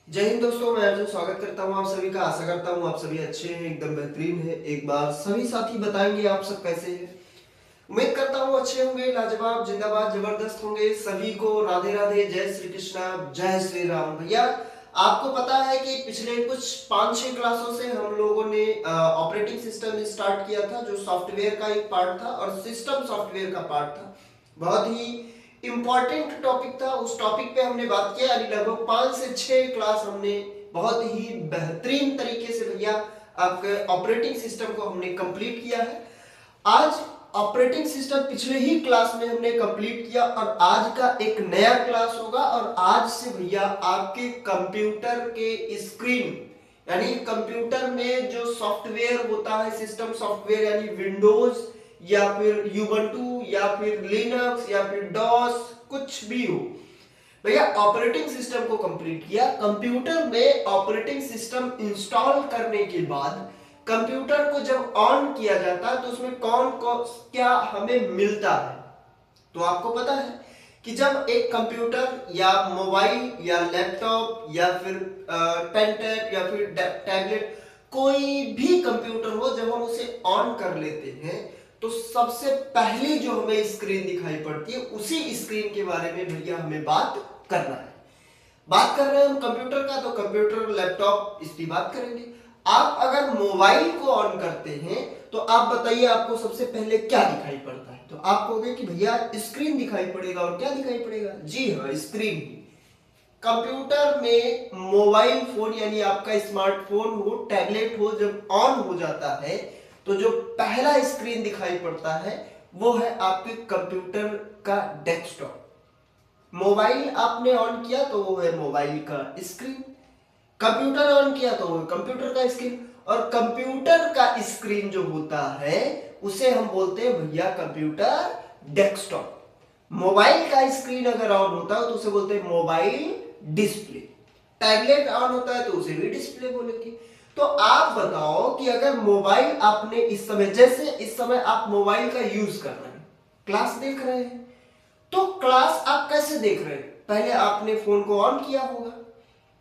जय हिंद दोस्तों, मैं अर्जुन स्वागत करता हूं आप सभी का। आशा करता हूं आप सभी अच्छे हैं, एकदम बेहतरीन है। एक बार सभी साथी बताएंगे आप सब कैसे हैं। उम्मीद करता हूं अच्छे होंगे, लाजवाब, जिंदाबाद, जबरदस्त होंगे। सभी को राधे राधे, जय श्री कृष्णा, जय श्री राम। भैया आपको पता है कि पिछले कुछ 5-6 क्लासों से हम लोगों ने ऑपरेटिंग सिस्टम स्टार्ट किया था, जो सॉफ्टवेयर का एक पार्ट था और सिस्टम सॉफ्टवेयर का पार्ट था। बहुत ही इंपॉर्टेंट टॉपिक था। उस टॉपिक पे हमने बात किया, यानी लगभग 5 से 6 क्लास हमने बहुत ही बेहतरीन तरीके से भैया आपके ऑपरेटिंग सिस्टम को हमने कंप्लीट किया है। आज ऑपरेटिंग सिस्टम पिछले ही क्लास में हमने कंप्लीट किया और आज का एक नया क्लास होगा। और आज से भैया आपके कंप्यूटर के स्क्रीन, यानी कंप्यूटर में जो सॉफ्टवेयर होता है, सिस्टम सॉफ्टवेयर, यानी विंडोज या फिर यूबंटू या फिर लिनक्स या फिर डॉस, कुछ भी हो भैया, ऑपरेटिंग सिस्टम को कंप्लीट किया। कंप्यूटर में ऑपरेटिंग सिस्टम इंस्टॉल करने के बाद कंप्यूटर को जब ऑन किया जाता है तो उसमें कौन कौन क्या हमें मिलता है। तो आपको पता है कि जब एक कंप्यूटर या मोबाइल या लैपटॉप या फिर पेन टैब या फिर टैबलेट, कोई भी कंप्यूटर हो, जब हम उसे ऑन कर लेते हैं तो सबसे पहली जो हमें स्क्रीन दिखाई पड़ती है, उसी स्क्रीन के बारे में भैया हमें बात करना है। बात कर रहे हैं हम कंप्यूटर का, तो कंप्यूटर, लैपटॉप, इसकी बात करेंगे। आप अगर मोबाइल को ऑन करते हैं तो आप बताइए आपको सबसे पहले क्या दिखाई पड़ता है। तो आप कहोगे कि भैया स्क्रीन दिखाई पड़ेगा। और क्या दिखाई पड़ेगा? जी हाँ, स्क्रीन ही। कंप्यूटर में मोबाइल फोन यानी आपका स्मार्टफोन हो, टैबलेट हो, जब ऑन हो जाता है तो जो पहला स्क्रीन दिखाई पड़ता है वो है आपके कंप्यूटर का डेस्कटॉप। मोबाइल आपने ऑन किया तो वो है मोबाइल का स्क्रीन, कंप्यूटर ऑन किया तो वो कंप्यूटर का स्क्रीन। और कंप्यूटर का स्क्रीन जो होता है उसे हम बोलते हैं भैया कंप्यूटर डेस्कटॉप। मोबाइल का स्क्रीन अगर ऑन होता है तो उसे बोलते हैं मोबाइल डिस्प्ले। टैबलेट ऑन होता है तो उसे भी डिस्प्ले बोलेंगे। तो आप बताओ कि अगर मोबाइल आपने इस समय, जैसे इस समय आप मोबाइल का यूज कर रहे हैं, क्लास देख रहे हैं, तो क्लास आप कैसे देख रहे हैं? पहले आपने फोन को ऑन किया होगा,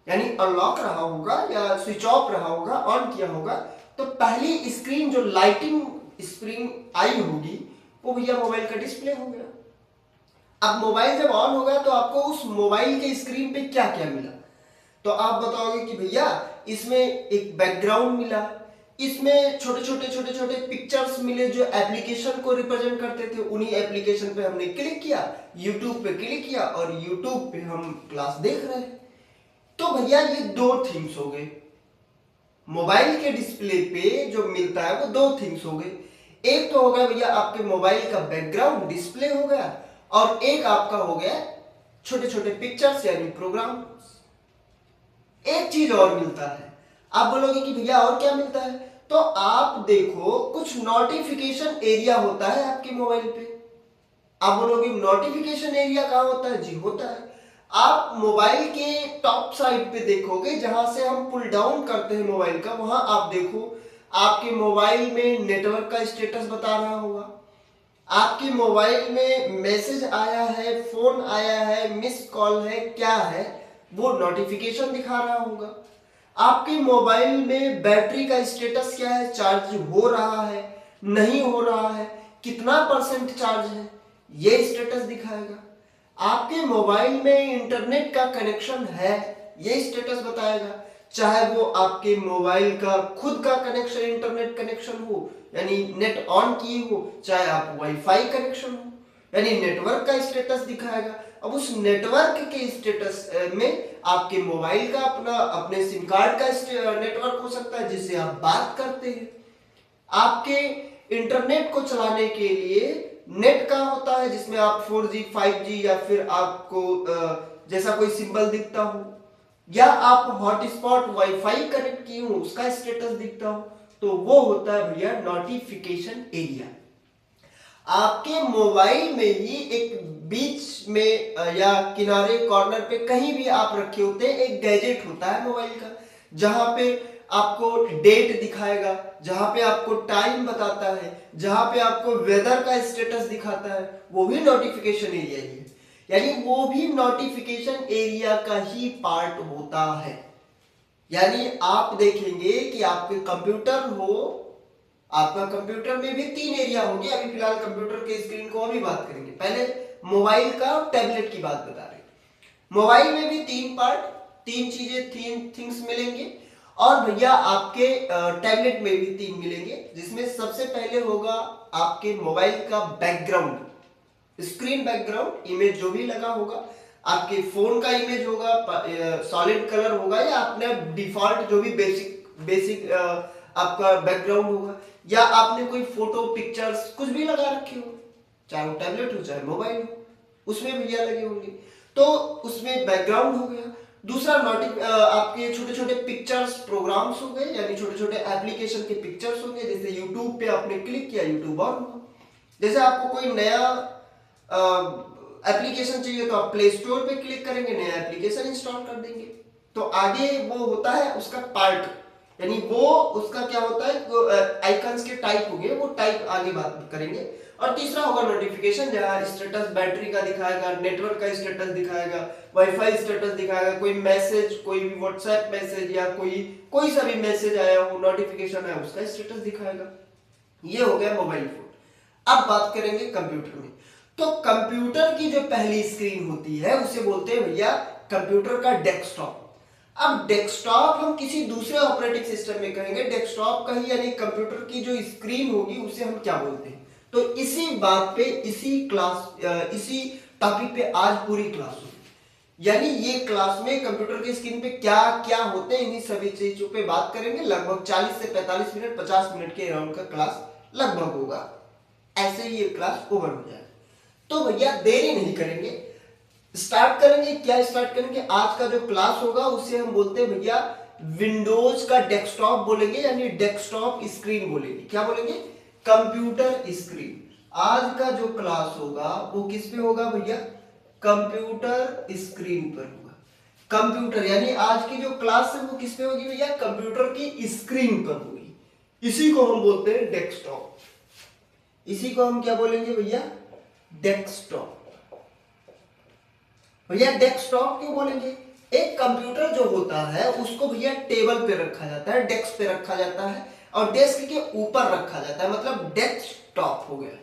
यानी अनलॉक रहा होगा या स्विच ऑफ रहा होगा, ऑन किया होगा, तो पहली स्क्रीन जो लाइटिंग स्क्रीन आई होगी वो भैया मोबाइल का डिस्प्ले हो गया। अब मोबाइल जब ऑन होगा तो आपको उस मोबाइल के स्क्रीन पे क्या क्या मिला? तो आप बताओगे कि भैया इसमें एक बैकग्राउंड मिला, इसमें छोटे छोटे पिक्चर्स मिले जो एप्लीकेशन को रिप्रेजेंट करते थे। उन्हीं एप्लीकेशन पे हमने क्लिक किया, यूट्यूब पे क्लिक किया और यूट्यूब पे हम क्लास देख रहे हैं। तो भैया ये दो थिंग्स हो गए। मोबाइल के डिस्प्ले पे जो मिलता है वो दो थिंग्स हो गए। एक तो हो गया भैया आपके मोबाइल का बैकग्राउंड डिस्प्ले हो गया, और एक आपका हो गया छोटे छोटे पिक्चर्स यानी प्रोग्राम। एक चीज और मिलता है। आप बोलोगे कि भैया और क्या मिलता है? तो आप देखो, कुछ नोटिफिकेशन एरिया होता है आपके मोबाइल पे। आप बोलोगे नोटिफिकेशन एरिया कहां होता है? जी होता है। आप मोबाइल के टॉप साइड पे देखोगे, जहां से हम पुल डाउन करते हैं मोबाइल का, वहां आप देखो आपके मोबाइल में नेटवर्क का स्टेटस बता रहा होगा, आपके मोबाइल में मैसेज आया है, फोन आया है, मिस कॉल है, क्या है वो नोटिफिकेशन दिखा रहा होगा। आपके मोबाइल में बैटरी का स्टेटस क्या है, चार्ज हो रहा है, नहीं हो रहा है, कितना परसेंट चार्ज है, ये स्टेटस दिखाएगा। आपके मोबाइल में इंटरनेट का कनेक्शन है, ये स्टेटस बताएगा। चाहे वो आपके मोबाइल का खुद का कनेक्शन, इंटरनेट कनेक्शन हो यानी नेट ऑन किए हो, चाहे आप वाईफाई कनेक्शन हो, यानी नेटवर्क का स्टेटस दिखाएगा। अब उस नेटवर्क के स्टेटस में आपके मोबाइल का अपने सिम कार्ड का नेटवर्क हो सकता है जिससे आप बात करते हैं। आपके इंटरनेट को चलाने के लिए नेट का होता है जिसमें आप 4G 5G या फिर आपको जैसा कोई सिंबल दिखता हो, या आप हॉटस्पॉट वाईफाई कनेक्ट किए हो उसका स्टेटस दिखता हो, तो वो होता है भैया नोटिफिकेशन एरिया। आपके मोबाइल में ही एक बीच में या किनारे कॉर्नर पे कहीं भी आप रखे होते हैं, एक गैजेट होता है मोबाइल का, जहां पे आपको डेट दिखाएगा, जहां पे आपको टाइम बताता है, जहां पे आपको वेदर का स्टेटस दिखाता है, वो भी नोटिफिकेशन एरिया ही है। यानी वो भी नोटिफिकेशन एरिया का ही पार्ट होता है। यानी आप देखेंगे कि आपके कंप्यूटर हो, आपका कंप्यूटर में भी 3 एरिया होंगे। अभी फिलहाल कंप्यूटर के स्क्रीन को अभी बात करेंगे, पहले मोबाइल का और टैबलेट की बात बता रहे। मोबाइल में भी 3 पार्ट, 3 चीजें, 3 थिंग्स मिलेंगे। और भैया आपके टैबलेट में भी 3 मिलेंगे, जिसमें सबसे पहले होगा आपके मोबाइल का बैकग्राउंड, स्क्रीन बैकग्राउंड इमेज जो भी लगा होगा, आपके फोन का इमेज होगा, सॉलिड कलर होगा, या आपने डिफॉल्ट जो भी बेसिक बेसिक आपका बैकग्राउंड होगा, या आपने कोई फोटो पिक्चर्स कुछ भी लगा रखे हो, चाहे वो टैबलेट हो चाहे मोबाइल हो, उसमें भैया लगे होंगे, तो उसमें बैकग्राउंड हो गया। दूसरा आपके छोटे छोटे पिक्चर्स प्रोग्राम्स हो गए, यानी छोटे छोटे एप्लीकेशन के पिक्चर्स हो गए। जैसे यूट्यूब पे आपने क्लिक किया, यूट्यूब ऑन हुआ। जैसे आपको कोई नया एप्लीकेशन चाहिए तो आप प्ले स्टोर पे क्लिक करेंगे, नया एप्लीकेशन इंस्टॉल कर देंगे। तो आगे वो होता है उसका पार्ट, यानी वो उसका क्या होता है, आइकन्स के टाइप हो गए, वो टाइप आगे बात करेंगे। और तीसरा होगा नोटिफिकेशन, जहां स्टेटस बैटरी का दिखाएगा, नेटवर्क का स्टेटस दिखाएगा, वाईफाई स्टेटस दिखाएगा, कोई मैसेज, कोई भी व्हाट्सएप मैसेज या कोई सा भी मैसेज आया हो, नोटिफिकेशन है, उसका स्टेटस दिखाएगा। ये हो गया मोबाइल फोन। अब बात करेंगे कंप्यूटर में। तो कंप्यूटर की जो पहली स्क्रीन होती है उसे बोलते हैं भैया कंप्यूटर का डेस्कटॉप। अब डेस्कटॉप हम किसी दूसरे ऑपरेटिंग सिस्टम में कहेंगे डेस्कटॉप का ही, यानी कंप्यूटर की जो स्क्रीन होगी उसे हम क्या बोलते हैं। तो इसी बात पे, इसी टॉपिक पे आज पूरी क्लास होगी। यानी ये क्लास में कंप्यूटर की स्क्रीन पे क्या क्या होते हैं, इन्हीं सभी चीजों पे बात करेंगे। लगभग 40 से 45 मिनट, 50 मिनट के अराउंड का क्लास लगभग होगा। ऐसे ही ये क्लास ओवर हो जाएगा। तो भैया देरी नहीं करेंगे, स्टार्ट करेंगे। क्या स्टार्ट करेंगे? आज का जो क्लास होगा उसे हम बोलते हैं भैया विंडोज का डेस्कटॉप बोलेंगे, यानी डेस्कटॉप स्क्रीन बोलेंगे। क्या बोलेंगे? Computer screen. आज का जो क्लास होगा वो किस पे होगा भैया? कंप्यूटर स्क्रीन पर होगा। कंप्यूटर यानी आज की जो क्लास है वो किस पे होगी भैया? कंप्यूटर की स्क्रीन पर होगी। इसी को हम बोलते हैं डेस्कटॉप। इसी को हम क्या बोलेंगे भैया? डेस्कटॉप। भैया डेस्कटॉप क्यों बोलेंगे? एक कंप्यूटर जो होता है उसको भैया टेबल पे रखा जाता है, डेस्क पे रखा जाता है, और डेस्क के ऊपर रखा जाता है, मतलब डेस्कटॉप हो गया,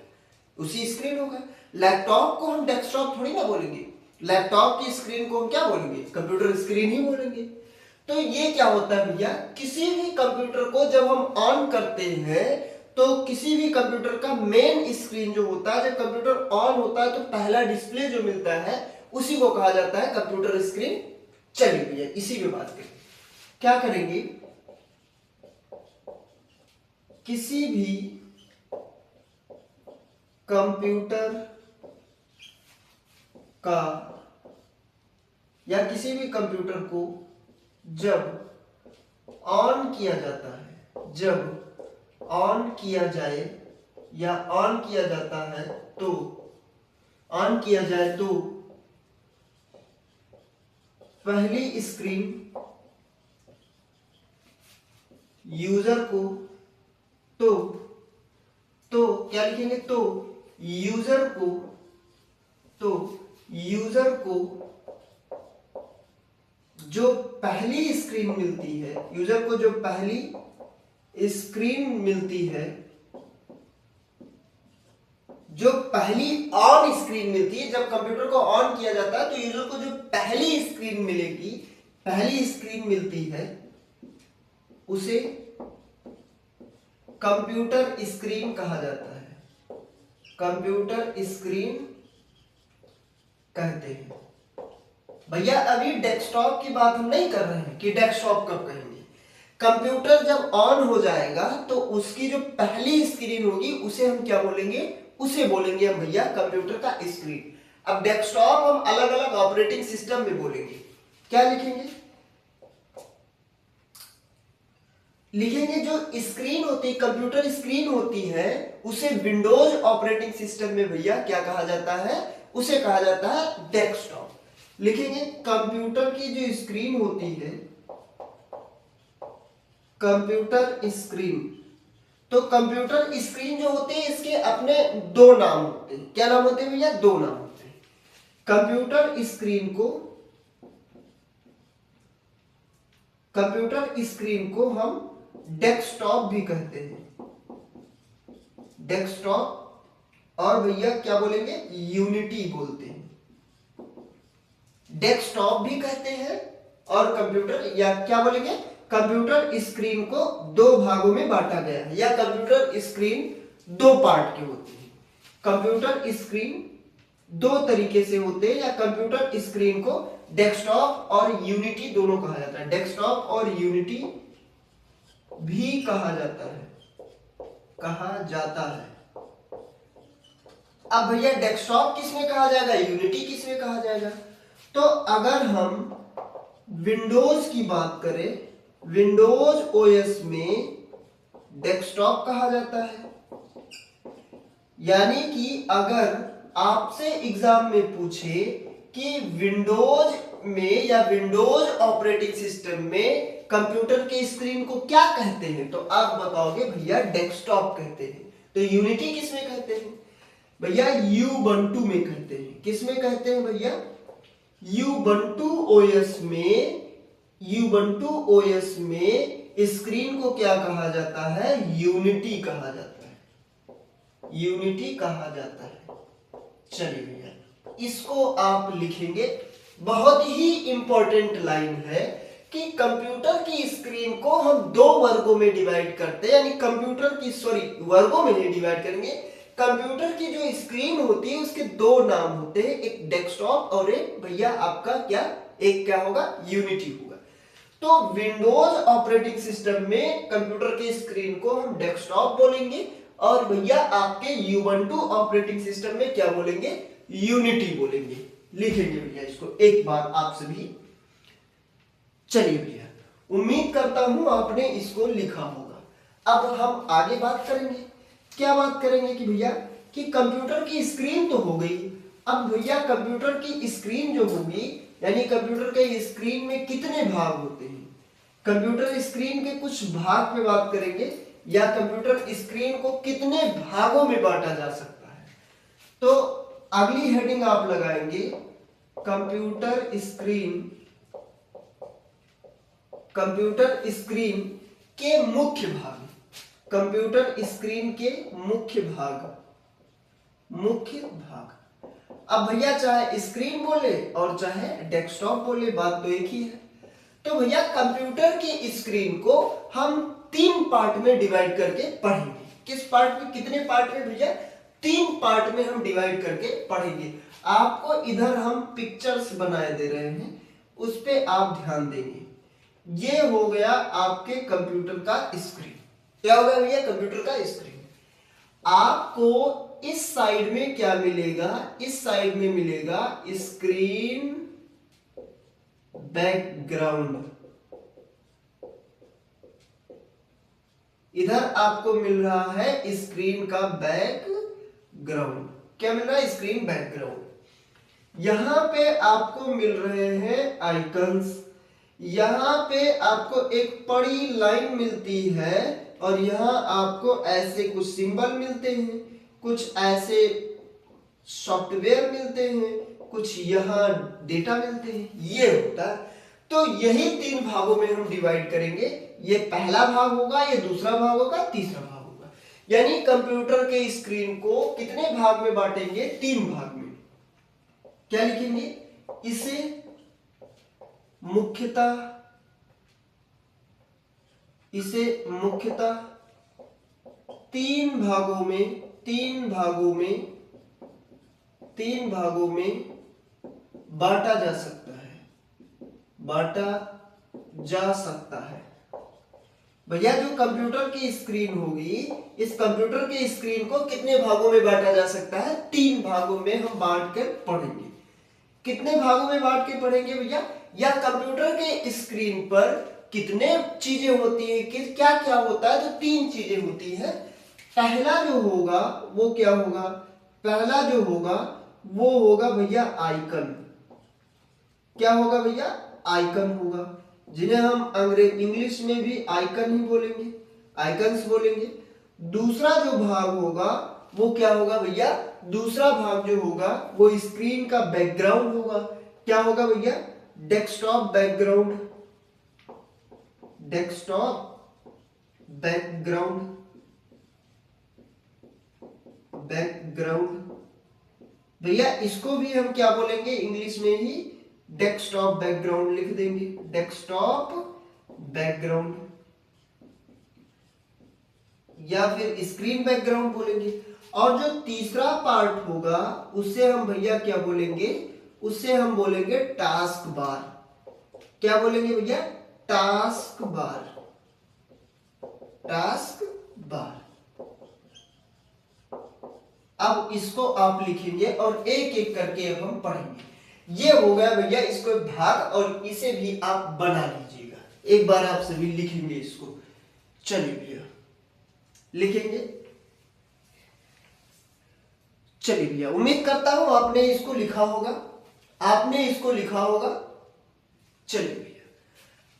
उसी स्क्रीन हो गया। लैपटॉप को हम डेस्कटॉप थोड़ी ना बोलेंगे, लैपटॉप की स्क्रीन को हम क्या बोलेंगे? कंप्यूटर स्क्रीन ही बोलेंगे। तो ये क्या होता है भैया, किसी भी कंप्यूटर को जब हम ऑन करते हैं तो किसी भी कंप्यूटर का मेन स्क्रीन जो होता है, जब कंप्यूटर ऑन होता है तो पहला डिस्प्ले जो मिलता है उसी को कहा जाता है कंप्यूटर स्क्रीन। चलिए भैया इसी पे बात करें। क्या करेंगे? किसी भी कंप्यूटर का या किसी भी कंप्यूटर को जब ऑन किया जाता है, जब ऑन किया जाए या ऑन किया जाता है तो ऑन किया जाए तो पहली स्क्रीन यूजर को तो क्या लिखेंगे? तो यूजर को जो पहली स्क्रीन मिलती है, यूजर को जो पहली स्क्रीन मिलती है, जो पहली ऑन स्क्रीन मिलती है, जब कंप्यूटर को ऑन किया जाता है तो यूजर को जो पहली स्क्रीन मिलेगी, पहली स्क्रीन मिलती है, उसे कंप्यूटर स्क्रीन कहा जाता है। कंप्यूटर स्क्रीन कहते हैं। भैया अभी डेस्कटॉप की बात हम नहीं कर रहे हैं कि डेस्कटॉप कब कहेंगे। कंप्यूटर जब ऑन हो जाएगा तो उसकी जो पहली स्क्रीन होगी उसे हम क्या बोलेंगे? उसे बोलेंगे हम भैया कंप्यूटर का स्क्रीन। अब डेस्कटॉप हम अलग अलग ऑपरेटिंग सिस्टम में बोलेंगे। क्या लिखेंगे? लिखेंगे जो स्क्रीन होती है, कंप्यूटर स्क्रीन होती है, उसे विंडोज ऑपरेटिंग सिस्टम में भैया क्या कहा जाता है? उसे कहा जाता है डेस्कटॉप। लिखेंगे कंप्यूटर की जो स्क्रीन होती है, कंप्यूटर स्क्रीन। तो कंप्यूटर स्क्रीन जो होती है इसके अपने 2 नाम होते हैं। क्या नाम होते हैं भैया? 2 नाम होते हैं। कंप्यूटर स्क्रीन को कंप्यूटर स्क्रीन को हम डेस्कटॉप भी कहते हैं, डेस्कटॉप, और भैया क्या बोलेंगे, यूनिटी बोलते हैं। डेस्कटॉप भी कहते हैं और कंप्यूटर, या क्या बोलेंगे, कंप्यूटर स्क्रीन को दो भागों में बांटा गया है, या कंप्यूटर स्क्रीन दो पार्ट के होते हैं। कंप्यूटर स्क्रीन दो तरीके से होते हैं, या कंप्यूटर स्क्रीन को डेस्कटॉप और यूनिटी दोनों कहा जाता है, डेस्कटॉप और यूनिटी भी कहा जाता है, कहा जाता है। अब भैया डेस्कटॉप किसमें कहा जाएगा, यूनिटी किसमें कहा जाएगा? तो अगर हम विंडोज की बात करें, विंडोज ओएस में डेस्कटॉप कहा जाता है। यानी कि अगर आपसे एग्जाम में पूछे कि विंडोज में या विंडोज ऑपरेटिंग सिस्टम में कंप्यूटर के स्क्रीन को क्या कहते हैं, तो आप बताओगे भैया डेस्कटॉप कहते हैं। तो यूनिटी किसमें कहते हैं भैया, यूबंटू में कहते हैं। किसमें कहते हैं भैया, यूबंटू ओएस में, यूबंटू ओएस में स्क्रीन को क्या कहा जाता है, यूनिटी कहा जाता है, यूनिटी कहा जाता है। चलिए भैया इसको आप लिखेंगे, बहुत ही इंपॉर्टेंट लाइन है कि कंप्यूटर की स्क्रीन को हम दो वर्गों में डिवाइड करते हैं, यानी कंप्यूटर की, वर्गों में नहीं डिवाइड करेंगे। कंप्यूटर की जो स्क्रीन होती है उसके दो नाम होते हैं, एक डेस्कटॉप और एक भैया आपका क्या, एक क्या होगा, यूनिटी होगा। तो विंडोज ऑपरेटिंग सिस्टम में कंप्यूटर की स्क्रीन को हम डेस्कटॉप बोलेंगे, और भैया आपके यूबंटू ऑपरेटिंग सिस्टम में क्या बोलेंगे, यूनिटी बोलेंगे। लिखेंगे भैया इसको एक बार आप सभी। चलिए भैया उम्मीद करता हूं आपने इसको लिखा होगा। अब हम आगे बात करेंगे, क्या बात करेंगे कि भैया कि कंप्यूटर की स्क्रीन तो हो गई। अब भैया कंप्यूटर की स्क्रीन जो होगी, यानी कंप्यूटर के स्क्रीन में कितने भाग होते हैं, कंप्यूटर स्क्रीन के कुछ भाग पे बात करेंगे, या कंप्यूटर स्क्रीन को कितने भागों में बांटा जा सकता है। तो अगली हेडिंग आप लगाएंगे कंप्यूटर स्क्रीन, कंप्यूटर स्क्रीन के मुख्य भाग, कंप्यूटर स्क्रीन के मुख्य भाग, मुख्य भाग। अब भैया चाहे स्क्रीन बोले और चाहे डेस्कटॉप बोले, बात तो एक ही है। तो भैया कंप्यूटर की स्क्रीन को हम तीन पार्ट में डिवाइड करके पढ़ेंगे। किस पार्ट में, कितने पार्ट में भैया, तीन पार्ट में हम डिवाइड करके पढ़ेंगे। आपको इधर हम पिक्चर्स बनाए दे रहे हैं, उस पे आप ध्यान देंगे। ये हो गया आपके कंप्यूटर का स्क्रीन। क्या होगा भैया, कंप्यूटर का स्क्रीन। आपको इस साइड में क्या मिलेगा, इस साइड में मिलेगा स्क्रीन बैकग्राउंड। इधर आपको मिल रहा है स्क्रीन का बैकग्राउंड। क्या मिल रहा है, स्क्रीन बैकग्राउंड। यहां पे आपको मिल रहे हैं आइकन्स, यहां पे आपको एक बड़ी लाइन मिलती है, और यहां आपको ऐसे कुछ सिंबल मिलते हैं, कुछ ऐसे सॉफ्टवेयर मिलते हैं, कुछ यहां डेटा मिलते हैं, ये होता है। तो यही तीन भागों में हम डिवाइड करेंगे। ये पहला भाग होगा, ये दूसरा भाग होगा, तीसरा भाग होगा। यानी कंप्यूटर के स्क्रीन को कितने भाग में बांटेंगे, तीन भाग में। क्या लिखेंगे, इसे मुख्यतः, इसे मुख्यतः तीन भागों में, तीन भागों में, तीन भागों में बांटा जा सकता है, बांटा जा सकता है। भैया जो कंप्यूटर की स्क्रीन होगी, इस कंप्यूटर की स्क्रीन को कितने भागों में बांटा जा सकता है, तीन भागों में हम बांट कर पढ़ेंगे। कितने भागों में बांट के पढ़ेंगे भैया, या कंप्यूटर के स्क्रीन पर कितने चीजें होती है, कि क्या क्या होता है, तो तीन चीजें होती है। पहला जो होगा वो क्या होगा, पहला जो होगा वो होगा भैया आइकन। क्या होगा भैया, आइकन होगा, जिन्हें हम इंग्लिश में भी आइकन ही बोलेंगे, आइकन्स बोलेंगे। दूसरा जो भाग होगा वो क्या होगा भैया, दूसरा भाग जो होगा वो स्क्रीन का बैकग्राउंड होगा। क्या होगा भैया, desktop background. Desktop background, background भैया इसको भी हम क्या बोलेंगे इंग्लिश में ही डेस्कटॉप बैकग्राउंड लिख देंगे, डेस्कटॉप बैकग्राउंड या फिर स्क्रीन बैकग्राउंड बोलेंगे। और जो तीसरा पार्ट होगा उससे हम भैया क्या बोलेंगे, उससे हम बोलेंगे टास्क बार। क्या बोलेंगे भैया, टास्क बार, टास्क बार। अब इसको आप लिखेंगे और एक एक करके अब हम पढ़ेंगे। ये हो गया भैया इसको भाग, और इसे भी आप बना लीजिएगा। एक बार आप सभी लिखेंगे इसको। चलिए भैया लिखेंगे। चलिए भैया उम्मीद करता हूं आपने इसको लिखा होगा, आपने इसको लिखा होगा। चलिए भैया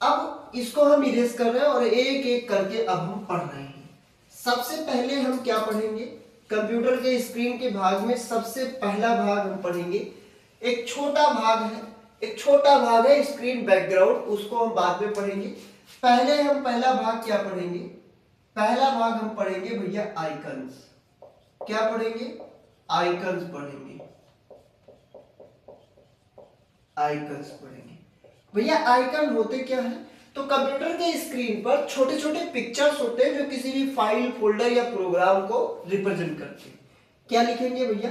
अब इसको हम इरेज कर रहे हैं और एक एक करके अब हम पढ़ रहे हैं। सबसे पहले हम क्या पढ़ेंगे, कंप्यूटर के स्क्रीन के भाग में सबसे पहला भाग हम पढ़ेंगे, एक छोटा भाग है, एक छोटा भाग है स्क्रीन बैकग्राउंड, उसको हम बाद में पढ़ेंगे। पहले हम पहला भाग क्या पढ़ेंगे, पहला भाग हम पढ़ेंगे भैया आइकन्स। क्या पढ़ेंगे, आइकन्स पढ़ेंगे, आइकन्स पढ़ेंगे। भैया आइकन होते क्या है, तो कंप्यूटर के स्क्रीन पर छोटे छोटे पिक्चर्स होते हैं जो किसी भी फाइल, फोल्डर या प्रोग्राम को रिप्रेजेंट करते हैं। क्या लिखेंगे भैया,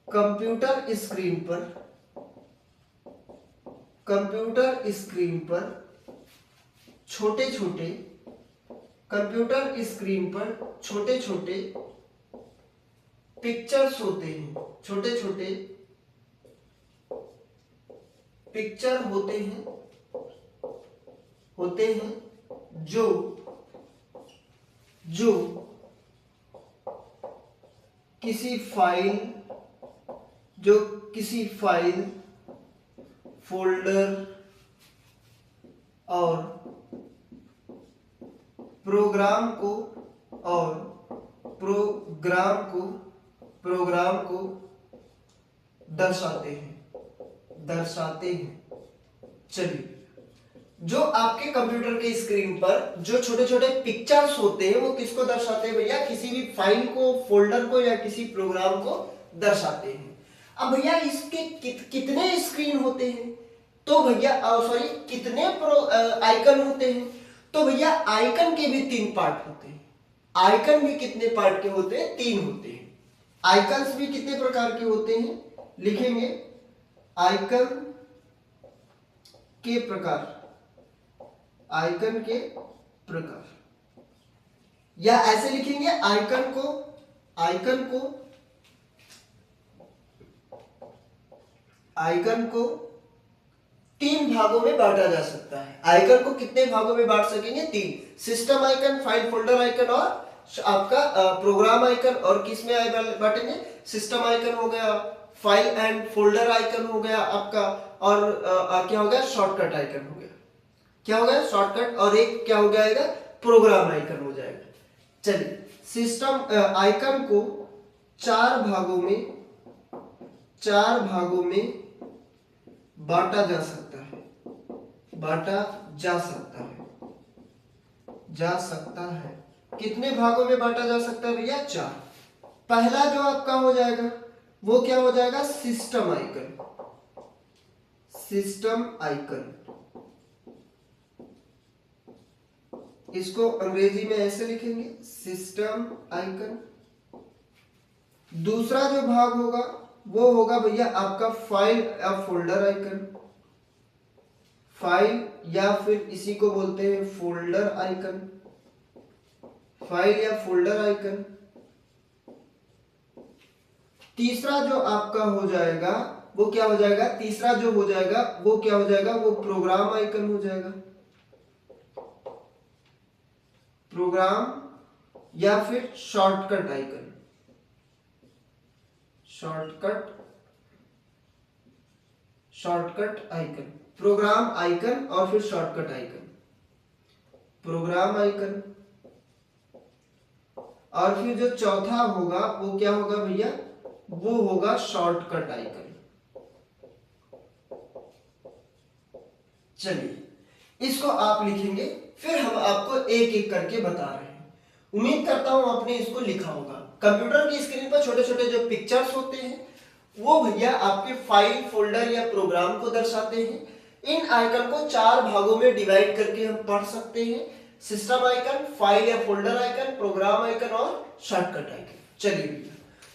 कंप्यूटर स्क्रीन पर, कंप्यूटर स्क्रीन पर छोटे छोटे, कंप्यूटर स्क्रीन पर छोटे छोटे पिक्चर्स होते हैं, छोटे छोटे पिक्चर होते हैं जो किसी फाइल, फोल्डर और प्रोग्राम को दर्शाते हैं। चलिए जो आपके कंप्यूटर के स्क्रीन पर जो छोटे छोटे पिक्चर्स होते हैं वो किसको दर्शाते हैं भैया, किसी भी फाइल को, फोल्डर को या किसी प्रोग्राम को दर्शाते हैं। अब भैया इसके कितने स्क्रीन होते हैं, तो भैया सॉरी कितने आइकन होते हैं, तो भैया आइकन के भी 3 पार्ट होते हैं। आइकन भी कितने पार्ट के होते हैं, 3 होते हैं। आइकन्स भी कितने प्रकार के होते हैं, लिखेंगे आइकन के प्रकार, आइकन के प्रकार, या ऐसे लिखेंगे आइकन को 3 भागों में बांटा जा सकता है। आइकन को कितने भागों में बांट सकेंगे, 3। System icon, file folder icon और आपका प्रोग्राम आइकन। और किस में बांटेंगे, सिस्टम आइकन हो गया, फाइल एंड फोल्डर आइकन हो गया आपका, और क्या हो गया, शॉर्टकट आइकन हो गया। क्या हो गया, शॉर्टकट, और एक क्या हो जाएगा, प्रोग्राम आइकन हो जाएगा। चलिए सिस्टम आइकन को 4 भागों में बांटा जा सकता है, कितने भागों में बांटा जा सकता है भैया, 4। पहला जो आपका हो जाएगा वो क्या हो जाएगा, सिस्टम आइकन। इसको अंग्रेजी में ऐसे लिखेंगे, सिस्टम आइकन। दूसरा जो भाग होगा वो होगा भैया आपका फाइल या फोल्डर आइकन, फाइल या फिर इसी को बोलते हैं फोल्डर आइकन, फाइल या फोल्डर आइकन। तीसरा जो आपका हो जाएगा वो क्या हो जाएगा, तीसरा जो हो जाएगा वो क्या हो जाएगा, वो प्रोग्राम आइकन हो जाएगा, प्रोग्राम या फिर shortcut icon, shortcut icon, program icon और फिर शॉर्टकट आइकन, प्रोग्राम आइकन। और फिर जो चौथा होगा वो क्या होगा भैया, वो होगा शॉर्टकट आइकन। चलिए इसको आप लिखेंगे, फिर हम आपको एक एक करके बता रहे हैं। उम्मीद करता हूं आपने इसको लिखा होगा। कंप्यूटर की स्क्रीन पर छोटे छोटे जो पिक्चर्स होते हैं वो भैया आपके फाइल, फोल्डर या प्रोग्राम को दर्शाते हैं। इन आइकन को 4 भागों में डिवाइड करके हम पढ़ सकते हैं। सिस्टम आइकन, फाइल या फोल्डर आइकन, प्रोग्राम आइकन और शॉर्टकट आइकन। चलिए भैया,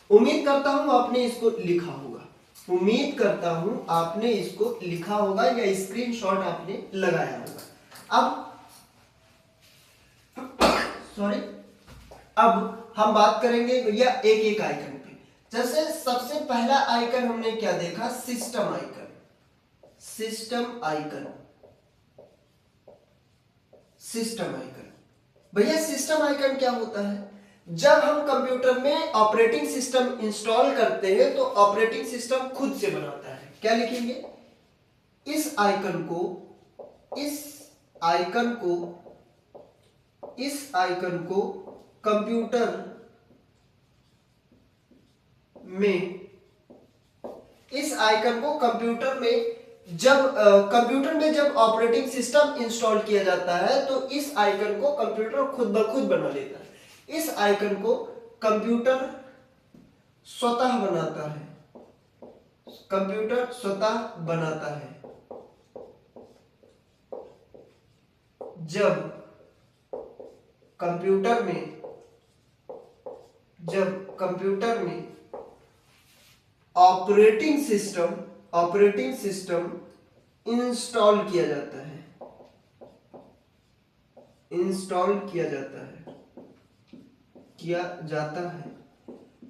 उम्मीद करता हूं आपने इसको लिखा होगा। उम्मीद करता हूं आपने इसको लिखा होगा या स्क्रीनशॉट आपने लगाया होगा। अब सॉरी, अब हम बात करेंगे भैया एक एक आइकन पे। जैसे सबसे पहला आइकन हमने क्या देखा, system icon. System icon, system icon भैया, सिस्टम आइकन क्या होता है? जब हम कंप्यूटर में ऑपरेटिंग सिस्टम इंस्टॉल करते हैं तो ऑपरेटिंग सिस्टम खुद से बनाता है। क्या लिखेंगे? इस आइकन को, इस आइकन को, इस आइकन को कंप्यूटर में, इस आइकन को कंप्यूटर में जब ऑपरेटिंग सिस्टम इंस्टॉल किया जाता है तो इस आइकन को कंप्यूटर खुद ब खुद बना लेता है। इस आइकन को कंप्यूटर स्वतः बनाता है, कंप्यूटर स्वतः बनाता है। जब कंप्यूटर में ऑपरेटिंग सिस्टम इंस्टॉल किया जाता है,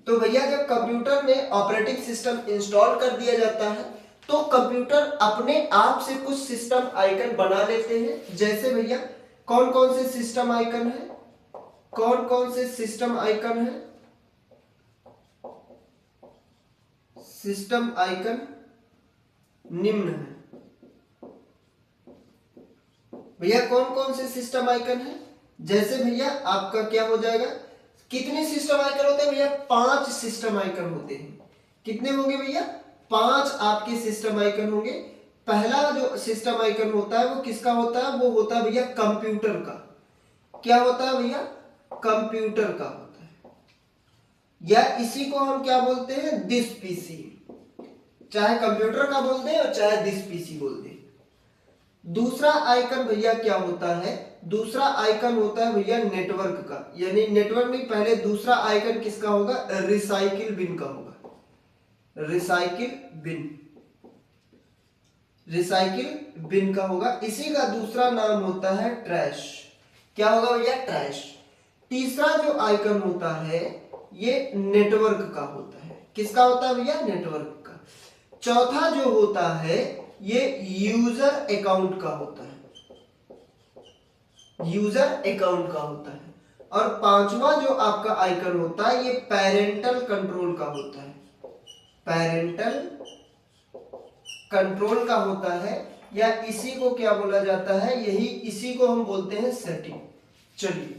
तो भैया जब कंप्यूटर में ऑपरेटिंग सिस्टम इंस्टॉल कर दिया जाता है तो कंप्यूटर अपने आप से कुछ सिस्टम आइकन बना लेते हैं। जैसे भैया कौन कौन से सिस्टम आइकन है? कौन कौन से सिस्टम आइकन है? सिस्टम आइकन निम्न है। भैया कौन कौन से सिस्टम आइकन है? जैसे भैया आपका क्या हो जाएगा, कितने सिस्टम आइकन होते हैं भैया? 5 सिस्टम आइकन होते हैं। कितने होंगे भैया? 5 आपके सिस्टम आइकन होंगे। पहला जो सिस्टम आइकन होता है वो किसका होता है? वो होता है भैया कंप्यूटर का। क्या होता है भैया? कंप्यूटर का होता है, या इसी को हम क्या बोलते हैं? This PC. चाहे कंप्यूटर का बोल दें और चाहे दिस पीसी बोल दें। दूसरा आइकन भैया क्या होता है? दूसरा आइकन होता है भैया नेटवर्क का, यानी नेटवर्क में पहले दूसरा आइकन किसका होगा? रिसाइकिल बिन का होगा। रिसाइकिल बिन का होगा। इसी का दूसरा नाम होता है ट्रैश। क्या होगा भैया? ट्रैश। तीसरा जो आइकन होता है ये नेटवर्क का होता है। किसका होता है भैया? नेटवर्क का। चौथा जो होता है ये यूजर अकाउंट का होता है, यूजर अकाउंट का होता है। और पांचवा जो आपका आइकन होता है ये पेरेंटल कंट्रोल का होता है, पेरेंटल कंट्रोल का होता है, या इसी को क्या बोला जाता है? इसी को हम बोलते हैं सेटिंग। चलिए,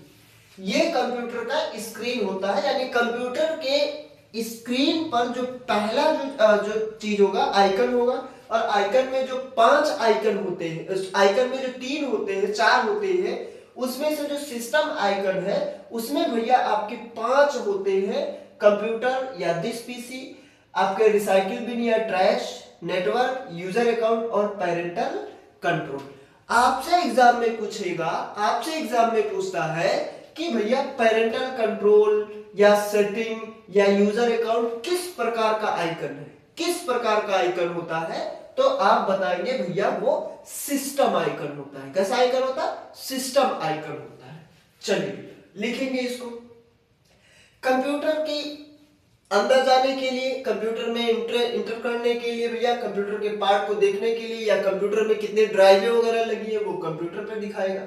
ये कंप्यूटर का स्क्रीन होता है, यानी कंप्यूटर के स्क्रीन पर जो पहला जो चीज होगा आइकन होगा, और आइकन में जो 5 आइकन होते हैं, उस आइकन में जो 3 होते हैं, 4 होते हैं, उसमें से जो सिस्टम आइकन है उसमें भैया आपके 5 होते हैं। कंप्यूटर या दिस पीसी, आपके रिसाइकिल बिन या ट्रैश, नेटवर्क, यूजर अकाउंट और पेरेंटल कंट्रोल। आपसे एग्जाम में पूछेगा, आपसे एग्जाम में पूछता है कि भैया पेरेंटल कंट्रोल या सेटिंग या यूजर अकाउंट किस प्रकार का आइकन है, किस प्रकार का आइकन होता है? तो आप बताएंगे भैया वो सिस्टम आइकन होता है। कैसा आइकन होता है? सिस्टम आइकन होता है। चलिए लिखेंगे इसको। कंप्यूटर की अंदर जाने के लिए, कंप्यूटर में इंटर करने के लिए भैया, कंप्यूटर के पार्ट को देखने के लिए, या कंप्यूटर में कितने ड्राइवें वगैरह लगी है वो कंप्यूटर पे दिखाएगा।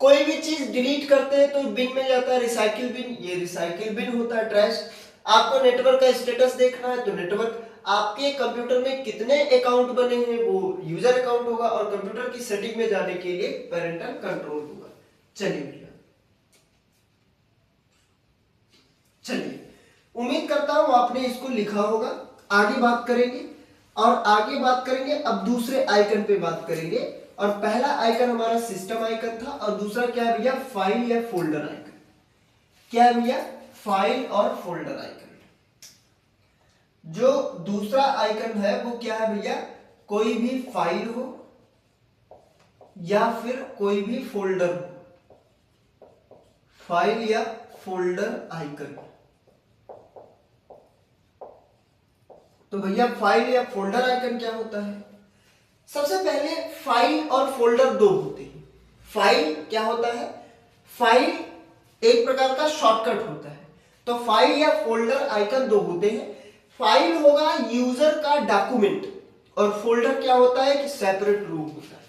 कोई भी चीज डिलीट करते हैं तो बिन में जाता है, रिसाइकिल बिन, ये रिसाइकिल बिन होता है, ट्रैश। आपको नेटवर्क का स्टेटस देखना है तो नेटवर्क, आपके कंप्यूटर में कितने अकाउंट बने हैं वो यूजर अकाउंट होगा, और कंप्यूटर की सेटिंग में जाने के लिए पेरेंटल कंट्रोल होगा। चलिए भैया, चलिए उम्मीद करता हूं आपने इसको लिखा होगा। आगे बात करेंगे, और आगे बात करेंगे अब दूसरे आइकन पे बात करेंगे, और पहला आइकन हमारा सिस्टम आइकन था और दूसरा क्या है भैया, फाइल या फोल्डर आइकन। क्या है भैया, फाइल और फोल्डर आइकन। जो दूसरा आइकन है वो क्या है भैया, कोई भी फाइल हो या फिर कोई भी फोल्डर हो, फाइल या फोल्डर आइकन। तो भैया फाइल या फोल्डर आइकन क्या होता है? सबसे पहले फाइल और फोल्डर दो होते हैं। फाइल क्या होता है, फाइल एक प्रकार का शॉर्टकट होता है। तो फाइल या फोल्डर आइकन दो होते हैं। फाइल होगा यूजर का डॉक्यूमेंट और फोल्डर क्या होता है कि सेपरेट रूम होता है।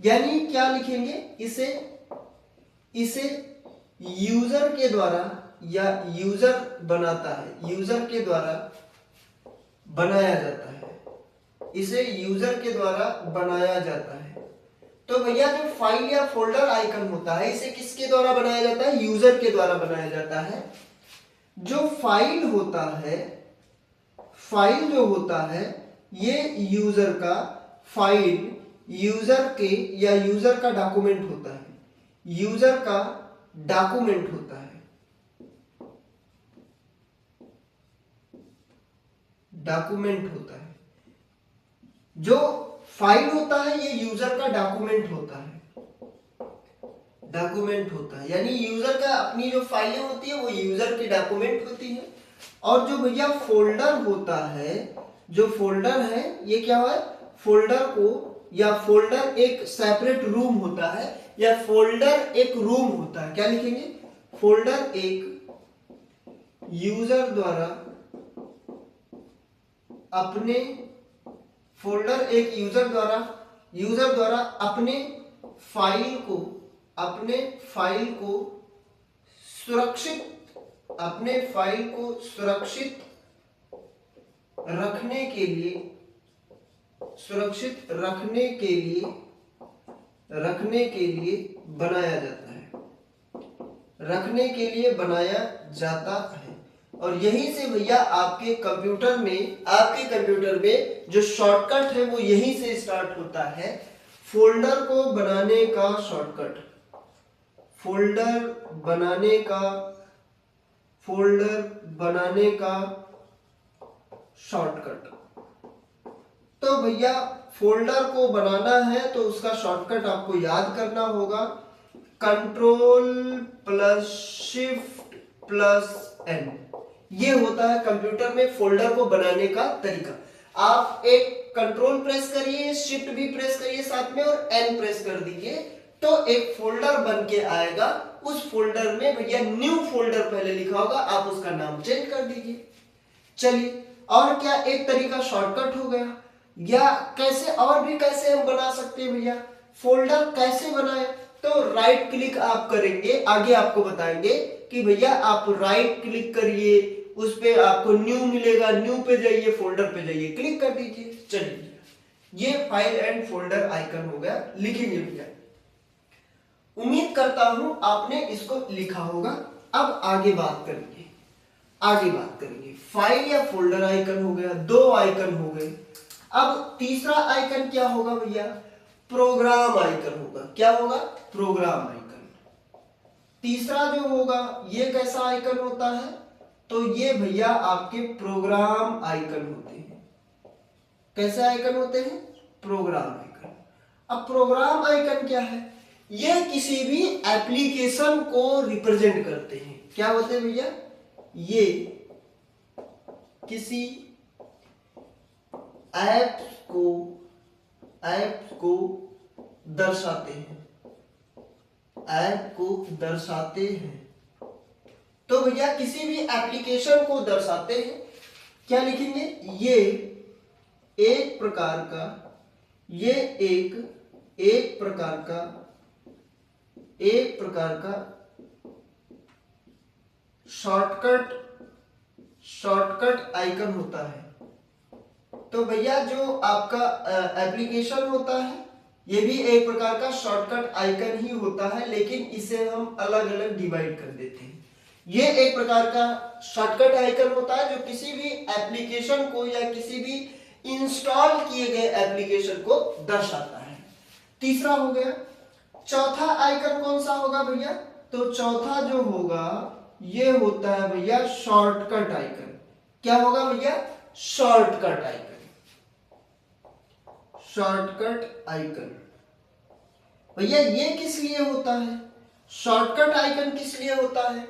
यानी क्या लिखेंगे, इसे यूजर के द्वारा या यूजर बनाता है, यूजर के द्वारा बनाया जाता है, इसे यूजर के द्वारा बनाया जाता है। तो भैया जो फाइल या फोल्डर आइकन होता है इसे किसके द्वारा बनाया जाता है, यूजर के द्वारा बनाया जाता है। जो फाइल होता है, फाइल जो होता है ये यूजर का, फाइल यूजर के या यूजर का डॉक्यूमेंट होता है, यूजर का डॉक्यूमेंट होता है, डॉक्यूमेंट होता है। जो फाइल होता है ये यूजर का डॉक्यूमेंट होता है, डॉक्यूमेंट होता है। यानी यूजर का अपनी जो फाइलें होती है वो यूजर की डॉक्यूमेंट होती है। और जो भैया फोल्डर होता है, जो फोल्डर है ये क्या है, फोल्डर को या फोल्डर एक सेपरेट रूम होता है या फोल्डर एक रूम होता है। क्या लिखेंगे, फोल्डर एक यूजर द्वारा अपने, फोल्डर एक यूजर द्वारा अपने फाइल को, अपने फाइल को सुरक्षित, अपने फाइल को सुरक्षित रखने के लिए, सुरक्षित रखने के लिए, रखने के लिए बनाया जाता है, रखने के लिए बनाया जाता है। और यहीं से भैया आपके कंप्यूटर में जो शॉर्टकट है वो यहीं से स्टार्ट होता है। फोल्डर को बनाने का शॉर्टकट, फोल्डर बनाने का शॉर्टकट। तो भैया फोल्डर को बनाना है तो उसका शॉर्टकट आपको याद करना होगा, control plus shift plus N. ये होता है कंप्यूटर में फोल्डर को बनाने का तरीका। आप एक कंट्रोल प्रेस करिए, शिफ्ट भी प्रेस करिए साथ में और एन प्रेस कर दीजिए तो एक फोल्डर बन के आएगा। उस फोल्डर में भैया न्यू फोल्डर पहले लिखा होगा, आप उसका नाम चेंज कर दीजिए। चलिए और क्या एक तरीका शॉर्टकट हो गया, या कैसे और भी कैसे हम बना सकते हैं भैया, फोल्डर कैसे बनाए, तो राइट क्लिक आप करेंगे, आगे आपको बताएंगे कि भैया आप राइट क्लिक करिए, उस पे आपको न्यू मिलेगा, न्यू पे जाइए, फोल्डर पे जाइए, क्लिक कर दीजिए। चलिए ये फाइल एंड फोल्डर आइकन हो गया, लिखेंगे भैया। उम्मीद करता हूं आपने इसको लिखा होगा। अब आगे बात करेंगे, फाइल या फोल्डर आइकन हो गया, दो आइकन हो गए। अब तीसरा आइकन क्या होगा भैया, प्रोग्राम आइकन होगा। क्या होगा, प्रोग्राम आइकन। तीसरा जो होगा ये कैसा आइकन होता है, तो ये भैया आपके प्रोग्राम आइकन होते हैं। कैसे आइकन होते हैं, प्रोग्राम आइकन। अब प्रोग्राम आइकन क्या है, ये किसी भी एप्लीकेशन को रिप्रेजेंट करते हैं। क्या होते हैं भैया, ये किसी ऐप्स को दर्शाते हैं, ऐप को दर्शाते हैं। तो भैया किसी भी एप्लीकेशन को दर्शाते हैं। क्या लिखेंगे, ये एक प्रकार का, ये एक प्रकार का शॉर्टकट आइकन होता है। तो भैया जो आपका एप्लीकेशन होता है ये भी एक प्रकार का शॉर्टकट आइकन ही होता है, लेकिन इसे हम अलग अलग डिवाइड कर देते हैं। ये एक प्रकार का शॉर्टकट आइकन होता है जो किसी भी एप्लीकेशन को या किसी भी इंस्टॉल किए गए एप्लीकेशन को दर्शाता है। तीसरा हो गया। चौथा आइकन कौन सा होगा भैया? तो चौथा जो होगा ये होता है भैया शॉर्टकट आइकन। क्या होगा भैया? Shortcut icon. शॉर्टकट आइकन भैया ये किस लिए होता है? शॉर्टकट आइकन किस लिए होता है?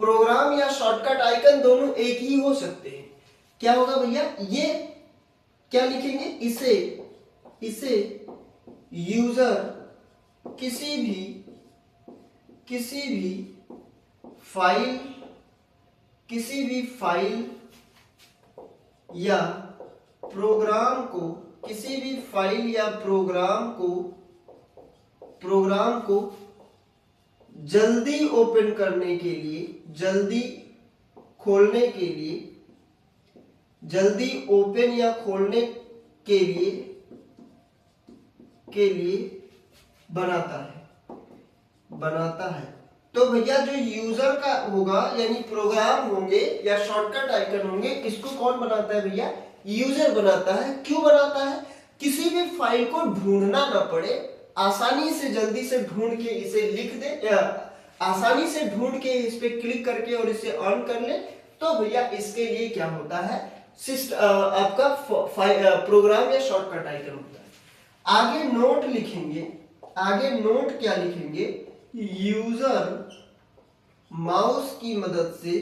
प्रोग्राम या शॉर्टकट आइकन दोनों एक ही हो सकते हैं। क्या होगा भैया? ये क्या लिखेंगे? इसे यूजर किसी भी फाइल या प्रोग्राम को जल्दी ओपन करने के लिए, जल्दी खोलने के लिए, जल्दी ओपन या खोलने के लिए बनाता है। तो भैया जो यूजर का होगा यानी प्रोग्राम होंगे या शॉर्टकट आइकन होंगे, इसको कौन बनाता है भैया? यूजर बनाता है। क्यों बनाता है? किसी भी फाइल को ढूंढना ना पड़े, आसानी से जल्दी से ढूंढ के इसे लिख दे या आसानी से ढूंढ के इस पे क्लिक करके और इसे ऑन कर ले। तो भैया इसके लिए क्या होता है? आपका प्रोग्राम या शॉर्टकट आइकन होता है। आगे नोट लिखेंगे। आगे नोट क्या लिखेंगे? यूजर माउस की मदद से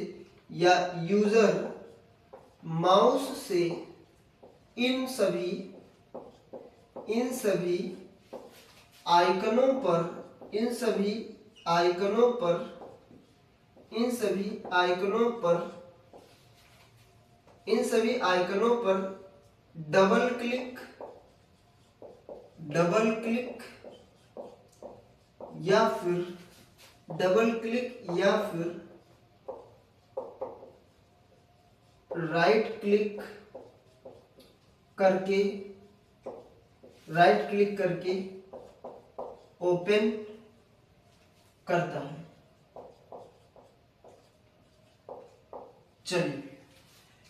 या यूजर माउस से इन सभी आइकनों पर डबल क्लिक या फिर राइट क्लिक करके ओपन करता है। चलिए,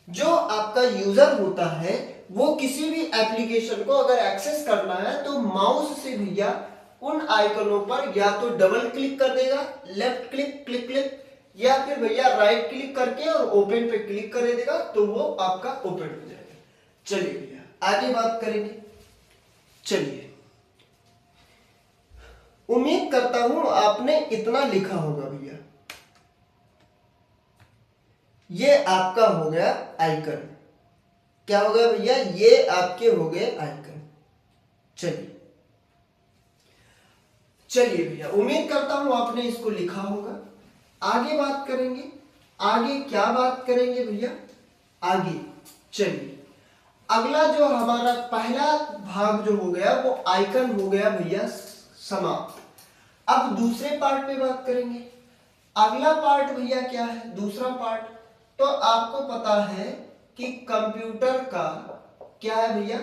जो आपका यूजर होता है वो किसी भी एप्लीकेशन को अगर एक्सेस करना है तो माउस से भैया उन आइकनों पर या तो डबल क्लिक कर देगा, लेफ्ट क्लिक, या फिर भैया राइट क्लिक करके और ओपन पे क्लिक कर देगा, तो वो आपका ओपन हो जाएगा। चलिए भैया आगे बात करेंगे। चलिए, उम्मीद करता हूं आपने इतना लिखा होगा भैया। ये आपका हो गया आइकन। क्या हो गया भैया? ये आपके हो गए आइकन। चलिए भैया, उम्मीद करता हूं आपने इसको लिखा होगा। आगे बात करेंगे। आगे क्या बात करेंगे भैया? आगे चलिए, अगला जो हमारा पहला भाग जो हो गया वो आइकन हो गया भैया समाप्त। अब दूसरे पार्ट पे बात करेंगे। अगला पार्ट भैया क्या है? दूसरा पार्ट तो आपको पता है कि कंप्यूटर का क्या है भैया?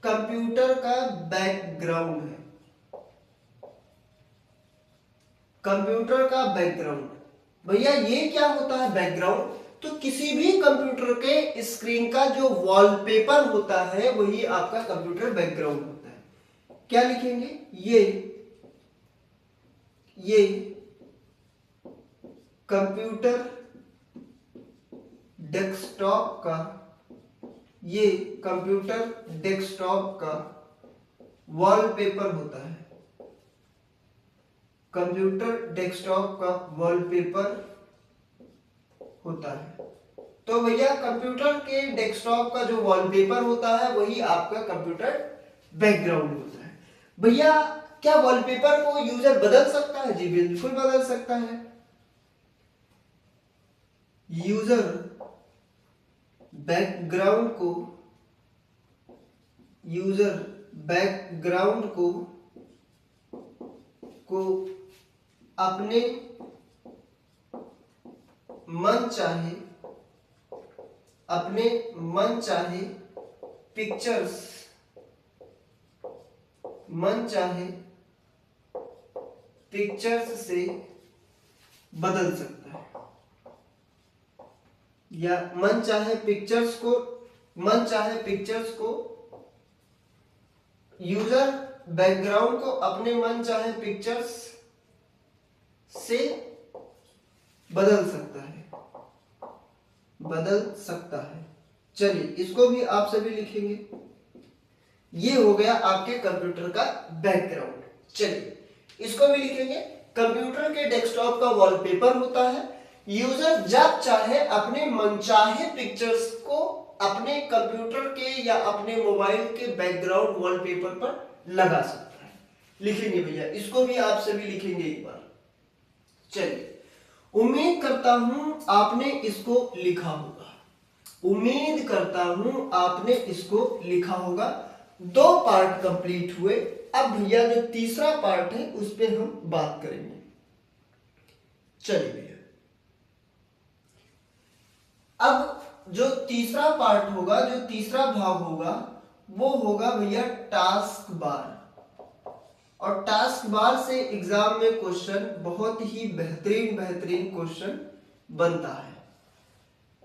कंप्यूटर का बैकग्राउंड है। कंप्यूटर का बैकग्राउंड भैया ये क्या होता है? बैकग्राउंड तो किसी भी कंप्यूटर के स्क्रीन का जो वॉलपेपर होता है वही आपका कंप्यूटर बैकग्राउंड होता है। क्या लिखेंगे? ये कंप्यूटर डेस्कटॉप का वॉलपेपर होता है। कंप्यूटर डेस्कटॉप का वॉलपेपर होता है। तो भैया कंप्यूटर के डेस्कटॉप का जो वॉलपेपर होता है वही आपका कंप्यूटर बैकग्राउंड होता है। भैया क्या वॉलपेपर को यूजर बदल सकता है? जी बिल्कुल बदल सकता है। यूजर बैकग्राउंड को अपने मन चाहे पिक्चर्स से बदल सकता है, या मन चाहे पिक्चर्स को यूजर बैकग्राउंड को अपने मन चाहे पिक्चर्स से बदल सकता है, बदल सकता है। चलिए इसको भी आप सभी लिखेंगे। ये हो गया आपके कंप्यूटर का बैकग्राउंड। चलिए इसको भी लिखेंगे। कंप्यूटर के डेस्कटॉप का वॉलपेपर होता है। यूजर जब चाहे अपने मनचाहे पिक्चर्स को अपने कंप्यूटर के या अपने मोबाइल के बैकग्राउंड वॉलपेपर पर लगा सकता है। लिखेंगे भैया, इसको भी आप सभी लिखेंगे एक बार। चलिए उम्मीद करता हूं आपने इसको लिखा होगा, उम्मीद करता हूं आपने इसको लिखा होगा। 2 पार्ट कंप्लीट हुए। अब भैया जो तीसरा पार्ट है उस पे हम बात करेंगे। चलिए भैया, अब जो तीसरा पार्ट होगा, जो तीसरा भाग होगा, वो होगा भैया टास्क बार। और टास्क बार से एग्जाम में क्वेश्चन बहुत ही बेहतरीन क्वेश्चन बनता है।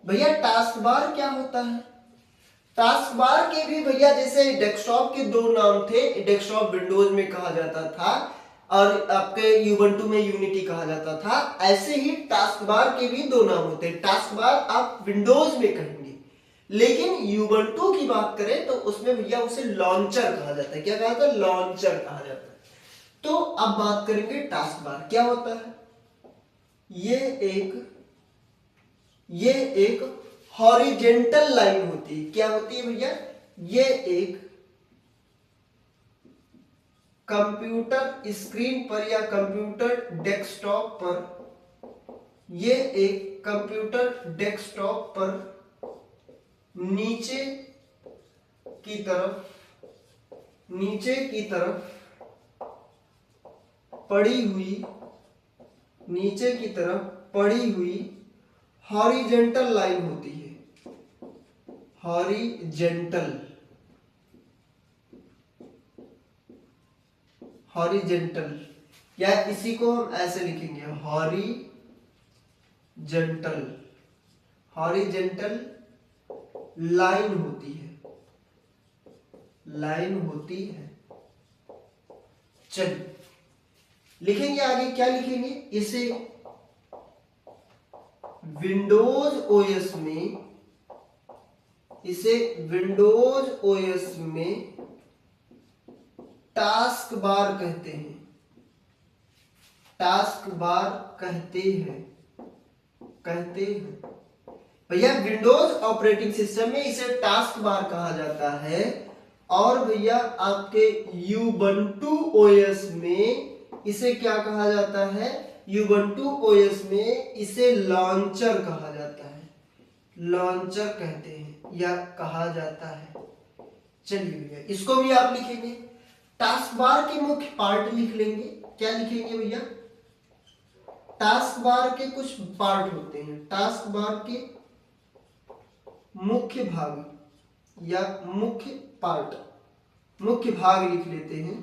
भैया टास्क बार क्या होता है? टास्क बार के भी भैया जैसे डेस्कटॉप के 2 नाम थे, डेस्कटॉप विंडोज में कहा जाता था और आपके यूबंटू में यूनिटी कहा जाता था, ऐसे ही टास्क बार के भी 2 नाम होते हैं। टास्क बार आप विंडोज में कहेंगे, लेकिन यूबंटू की बात करें तो उसमें भैया उसे लॉन्चर कहा जाता है। क्या कहा जाता है? लॉन्चर कहा जाता है। तो अब बात करेंगे टास्क बार क्या होता है। ये एक हॉरिजेंटल लाइन होती है। क्या होती है भैया? ये एक कंप्यूटर स्क्रीन पर या कंप्यूटर डेस्कटॉप पर, ये एक कंप्यूटर डेस्कटॉप पर नीचे की तरफ पड़ी हुई हॉरिजेंटल लाइन होती है। हॉरिजेंटल या इसी को हम ऐसे लिखेंगे हॉरिजेंटल लाइन होती है। चलिए लिखेंगे आगे, क्या लिखेंगे? इसे विंडोज ओएस में टास्क बार कहते हैं। भैया विंडोज ऑपरेटिंग सिस्टम में इसे टास्क बार कहा जाता है और भैया आपके यूबंटू ओएस में इसे क्या कहा जाता है? यूबंटू ओएस में इसे लॉन्चर कहा जाता है, लॉन्चर कहते हैं या कहा जाता है। चलिए भैया इसको भी आप लिखेंगे। टास्क बार के मुख्य पार्ट लिख लेंगे। क्या लिखेंगे भैया? टास्क बार के कुछ पार्ट होते हैं। टास्क बार के मुख्य भाग या मुख्य भाग लिख लेते हैं।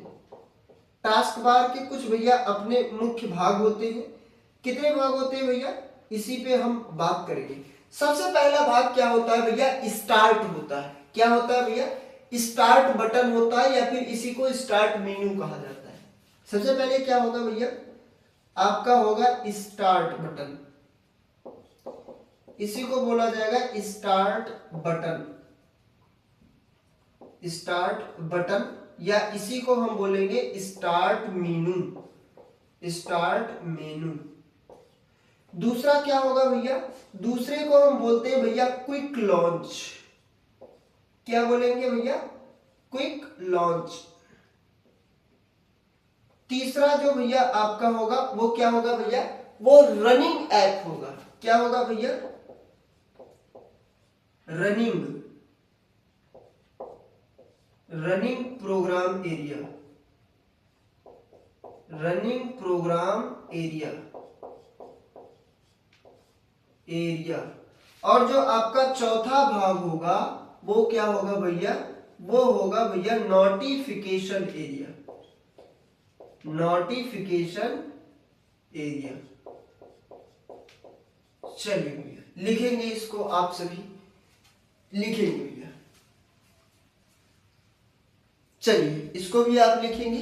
टास्क बार के कुछ भैया अपने मुख्य भाग होते हैं। कितने भाग होते हैं भैया? इसी पे हम बात करेंगे। सबसे पहला भाग क्या होता है भैया? स्टार्ट होता है। क्या होता है भैया? स्टार्ट बटन होता है या फिर इसी को स्टार्ट मेनू कहा जाता है। सबसे पहले क्या होगा भैया? आपका होगा स्टार्ट बटन, इसी को बोला जाएगा स्टार्ट बटन या इसी को हम बोलेंगे स्टार्ट मेनू। दूसरा क्या होगा भैया? दूसरे को हम बोलते हैं भैया क्विक लॉन्च। क्या बोलेंगे भैया? Quick launch. तीसरा जो भैया आपका होगा वो क्या होगा भैया? वो रनिंग ऐप होगा। क्या होगा भैया? Running program area. और जो आपका चौथा भाग होगा वो क्या होगा भैया? वो होगा भैया नोटिफिकेशन एरिया। चलिए भैया लिखेंगे इसको, आप सभी लिखेंगे भैया। चलिए इसको भी आप लिखेंगे।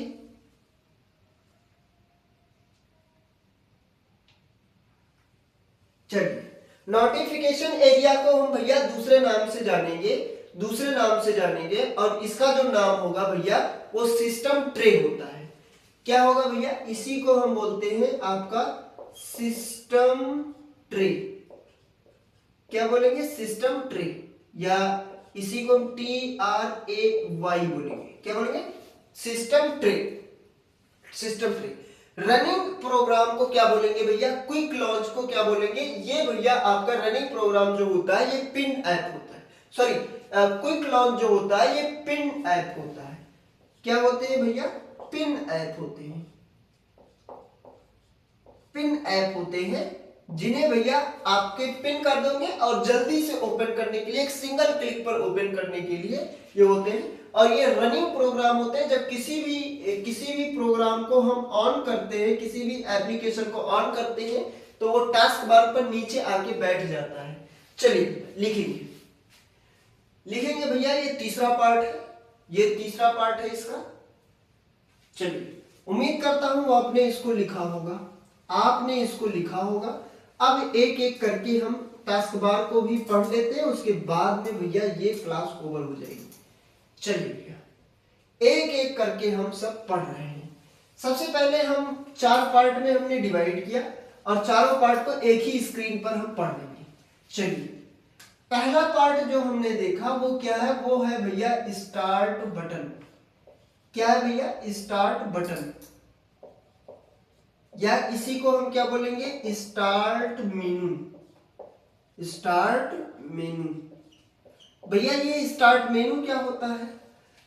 चलिए नोटिफिकेशन एरिया को हम भैया दूसरे नाम से जानेंगे, दूसरे नाम से जानेंगे, और इसका जो नाम होगा भैया वो सिस्टम ट्रे होता है। क्या होगा भैया, इसी को हम बोलते हैं आपका सिस्टम ट्रे। क्या बोलेंगे, सिस्टम ट्रे, या इसी को हम TRAY बोलेंगे। क्या बोलेंगे, system tray, system tray. Running program को क्या बोलेंगे भैया, क्विक लॉन्च को क्या बोलेंगे, ये भैया आपका रनिंग प्रोग्राम जो होता है ये पिन ऐप होता है, सॉरी क्विक लॉन्च जो होता है ये पिन ऐप होता है। क्या होते हैं भैया, पिन ऐप होते हैं, पिन ऐप होते हैं, जिन्हें भैया आपके पिन कर दोगे और जल्दी से ओपन करने के लिए, एक सिंगल क्लिक पर ओपन करने के लिए ये होते हैं। और ये रनिंग प्रोग्राम होते हैं। जब किसी भी प्रोग्राम को हम ऑन करते हैं, किसी भी एप्लीकेशन को ऑन करते हैं, तो वो टास्क बार पर नीचे आके बैठ जाता है। चलिए लिखेंगे, लिखेंगे भैया, ये तीसरा पार्ट है, ये तीसरा पार्ट है इसका। चलिए उम्मीद करता हूं आपने इसको लिखा होगा, आपने इसको लिखा होगा। अब एक एक करके हम टास्क बार को भी पढ़ लेते हैं, उसके बाद में भैया ये क्लास ओवर हो जाएगी। चलिए भैया एक एक करके हम सब पढ़ रहे हैं। सबसे पहले हम 4 पार्ट में हमने डिवाइड किया और चारों पार्ट को एक ही स्क्रीन पर हम पढ़ लेंगे। चलिए पहला पार्ट जो हमने देखा वो क्या है, वो है भैया स्टार्ट बटन। क्या है भैया, स्टार्ट बटन, या इसी को हम क्या बोलेंगे, स्टार्ट मेनू। स्टार्ट मेनू भैया, ये स्टार्ट मेनू क्या होता है,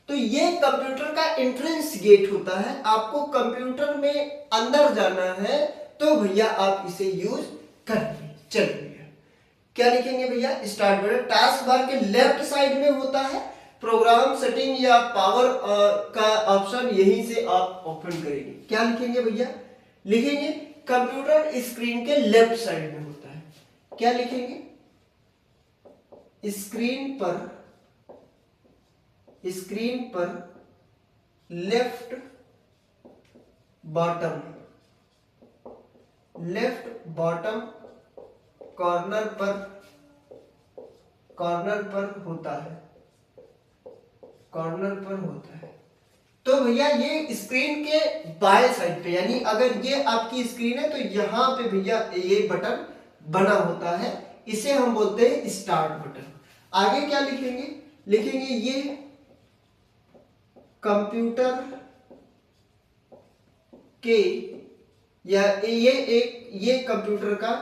तो ये कंप्यूटर का एंट्रेंस गेट होता है। आपको कंप्यूटर में अंदर जाना है तो भैया आप इसे यूज करेंगे। चलिए क्या लिखेंगे भैया, स्टार्ट बटन। टास्क बार के लेफ्ट साइड में होता है, प्रोग्राम सेटिंग या पावर का ऑप्शन, यहीं से आप ओपन करेंगे। क्या लिखेंगे भैया, लिखेंगे कंप्यूटर स्क्रीन के लेफ्ट साइड में होता है। क्या लिखेंगे, स्क्रीन पर left bottom, left bottom corner पर होता है, कॉर्नर पर होता है। तो भैया ये स्क्रीन के बाएं साइड पे, यानी अगर ये आपकी स्क्रीन है तो यहां पे भैया ये बटन बना होता है, इसे हम बोलते हैं स्टार्ट बटन। आगे क्या लिखेंगे, लिखेंगे ये कंप्यूटर के, या ये कंप्यूटर का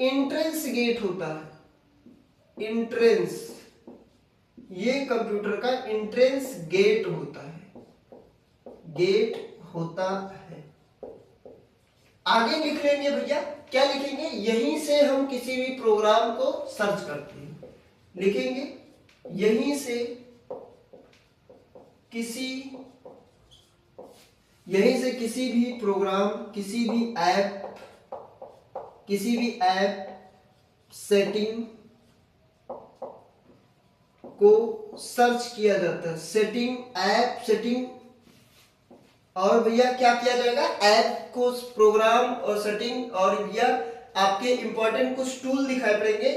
एंट्रेंस गेट होता है। एंट्रेंस, ये कंप्यूटर का एंट्रेंस गेट होता है, गेट होता है। आगे लिख लेंगे भैया, क्या लिखेंगे, यहीं से हम किसी भी प्रोग्राम को सर्च करते हैं। लिखेंगे यहीं से किसी भी प्रोग्राम, किसी भी ऐप सेटिंग को सर्च किया जाता है। सेटिंग, ऐप सेटिंग, और भैया क्या किया जाएगा, ऐप को, प्रोग्राम और सेटिंग, और भैया आपके इंपॉर्टेंट कुछ टूल दिखाई पड़ेंगे,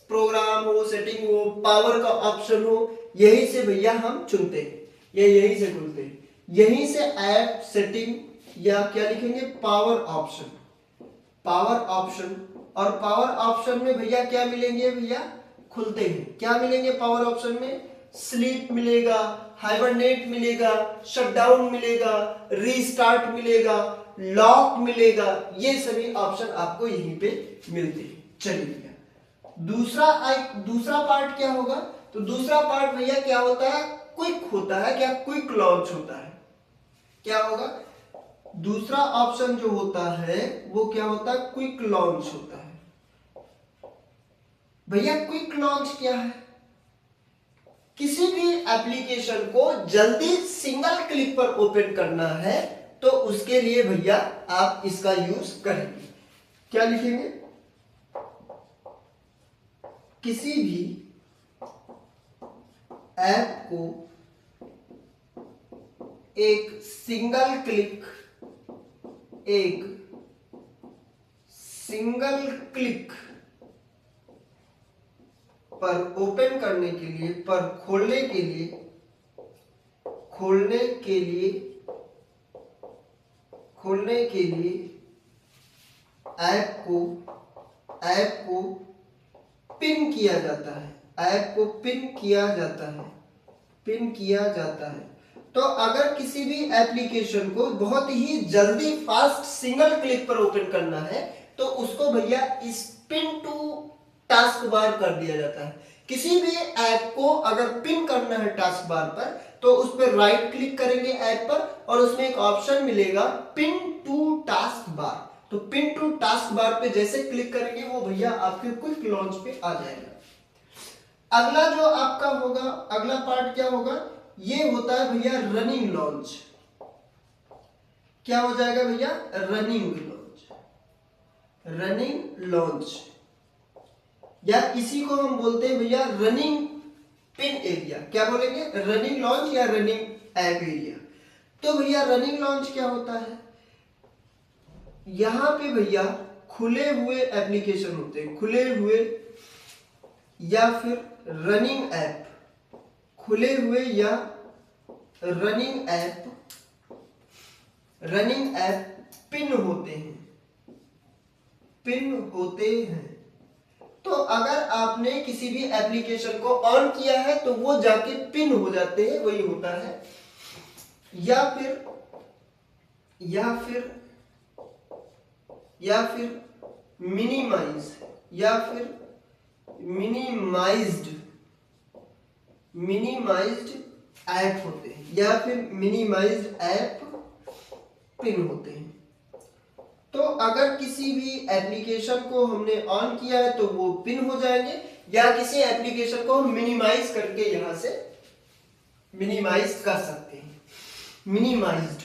प्रोग्राम हो, सेटिंग हो, पावर का ऑप्शन हो, यही से भैया हम चुनते हैं, या यही से खुलते हैं। यहीं से ऐप सेटिंग, या क्या लिखेंगे, पावर ऑप्शन, पावर ऑप्शन। और पावर ऑप्शन में भैया क्या मिलेंगे, भैया खुलते हैं। क्या मिलेंगे पावर ऑप्शन में, स्लीप मिलेगा, हाइबरनेट मिलेगा, शटडाउन मिलेगा, रीस्टार्ट मिलेगा, लॉक मिलेगा, ये सभी ऑप्शन आपको यहीं पे मिलते हैं। चलिए भैया दूसरा पार्ट क्या होगा, तो दूसरा पार्ट भैया क्या होता है, क्विक होता है। क्या, क्विक लॉन्च होता है। क्या होगा, दूसरा ऑप्शन जो होता है वो क्या होता है, क्विक लॉन्च होता है। भैया क्विक लॉन्च क्या है, किसी भी एप्लीकेशन को जल्दी सिंगल क्लिक पर ओपन करना है तो उसके लिए भैया आप इसका यूज करेंगे। क्या लिखेंगे, किसी भी ऐप को एक सिंगल क्लिक पर ओपन करने के लिए, पर खोलने के लिए ऐप को पिन किया जाता है। तो अगर किसी भी एप्लीकेशन को बहुत ही जल्दी फास्ट सिंगल क्लिक पर ओपन करना है तो उसको भैया इस पिन टू टास्क बार कर दिया जाता है। किसी भी ऐप को अगर पिन करना है टास्क बार पर तो उस पर राइट क्लिक करेंगे ऐप पर और उसमें एक ऑप्शन मिलेगा पिन टू टास्क बार। तो पिन टू टास्क बार पे जैसे क्लिक करेंगे वो भैया आपके क्विक लॉन्च पे आ जाएगा। अगला जो आपका होगा, अगला पार्ट क्या होगा, ये होता है भैया रनिंग लॉन्च। क्या हो जाएगा भैया, रनिंग लॉन्च या इसी को हम बोलते हैं भैया रनिंग पिन एरिया। क्या बोलेंगे, रनिंग लॉन्च या रनिंग ऐप एरिया। तो भैया रनिंग लॉन्च क्या होता है, यहां पे भैया खुले हुए एप्लीकेशन होते हैं, खुले हुए या फिर रनिंग ऐप, खुले हुए या रनिंग ऐप पिन होते हैं। तो अगर आपने किसी भी एप्लीकेशन को ऑन किया है तो वो जाके पिन हो जाते हैं, वही होता है। या फिर मिनिमाइज्ड ऐप होते हैं, या फिर मिनिमाइज्ड ऐप पिन होते हैं। तो अगर किसी भी एप्लीकेशन को हमने ऑन किया है तो वो पिन हो जाएंगे, या किसी एप्लीकेशन को हम मिनिमाइज करके यहां से मिनिमाइज कर सकते हैं, मिनिमाइज्ड।